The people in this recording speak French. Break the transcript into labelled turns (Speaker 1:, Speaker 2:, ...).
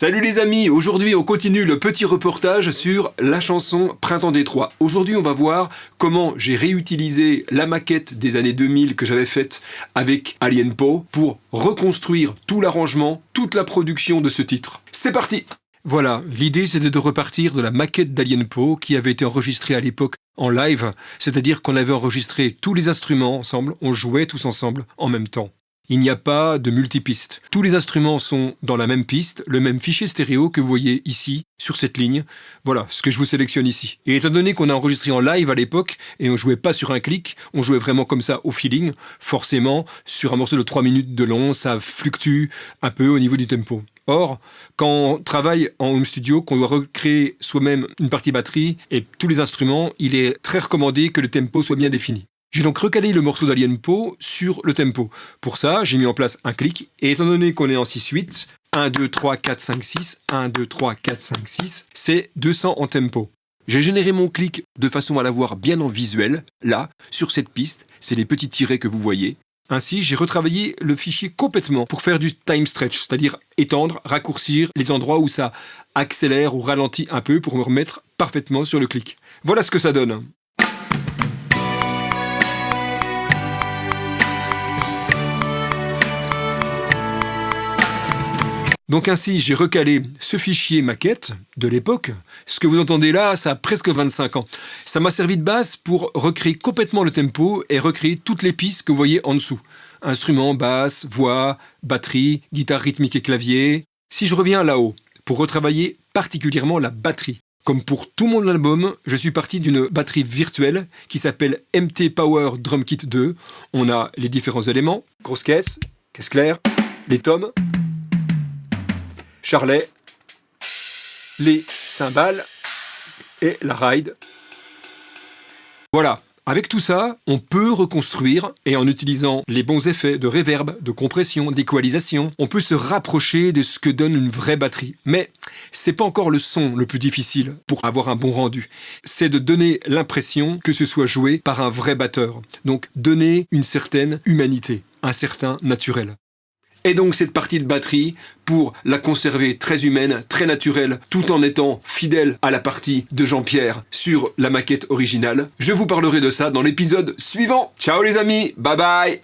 Speaker 1: Salut les amis, aujourd'hui on continue le petit reportage sur la chanson Printemps Détroit. Aujourd'hui on va voir comment j'ai réutilisé la maquette des années 2000 que j'avais faite avec Alien Poe pour reconstruire tout l'arrangement, toute la production de ce titre. C'est parti! Voilà, l'idée c'était de repartir de la maquette d'Alien Poe qui avait été enregistrée à l'époque en live, c'est-à-dire qu'on avait enregistré tous les instruments ensemble, on jouait tous ensemble en même temps. Il n'y a pas de multipiste. Tous les instruments sont dans la même piste, le même fichier stéréo que vous voyez ici, sur cette ligne. Voilà ce que je vous sélectionne ici. Et étant donné qu'on a enregistré en live à l'époque, et on jouait pas sur un clic, on jouait vraiment comme ça au feeling, forcément, sur un morceau de 3 minutes de long, ça fluctue un peu au niveau du tempo. Or, quand on travaille en home studio, qu'on doit recréer soi-même une partie batterie et tous les instruments, il est très recommandé que le tempo soit bien défini. J'ai donc recalé le morceau d'Alien Poe sur le tempo. Pour ça, j'ai mis en place un clic, et étant donné qu'on est en 6-8, 1, 2, 3, 4, 5, 6, 1, 2, 3, 4, 5, 6, c'est 200 en tempo. J'ai généré mon clic de façon à l'avoir bien en visuel, là, sur cette piste, c'est les petits tirets que vous voyez. Ainsi, j'ai retravaillé le fichier complètement pour faire du time stretch, c'est-à-dire étendre, raccourcir les endroits où ça accélère ou ralentit un peu pour me remettre parfaitement sur le clic. Voilà ce que ça donne. Donc ainsi, j'ai recalé ce fichier maquette de l'époque. Ce que vous entendez là, ça a presque 25 ans. Ça m'a servi de base pour recréer complètement le tempo et recréer toutes les pistes que vous voyez en dessous. Instruments, basse, voix, batterie, guitare rythmique et clavier. Si je reviens là-haut, pour retravailler particulièrement la batterie. Comme pour tout mon album, je suis parti d'une batterie virtuelle qui s'appelle MT Power Drum Kit 2. On a les différents éléments, grosse caisse claire, les toms, charlet, les cymbales et la ride. Voilà, avec tout ça, on peut reconstruire et en utilisant les bons effets de reverb, de compression, d'équalisation, on peut se rapprocher de ce que donne une vraie batterie. Mais c'est pas encore le son le plus difficile pour avoir un bon rendu. C'est de donner l'impression que ce soit joué par un vrai batteur. Donc donner une certaine humanité, un certain naturel. Et donc cette partie de batterie, pour la conserver très humaine, très naturelle, tout en étant fidèle à la partie de Jean-Pierre sur la maquette originale, je vous parlerai de ça dans l'épisode suivant. Ciao les amis, bye bye!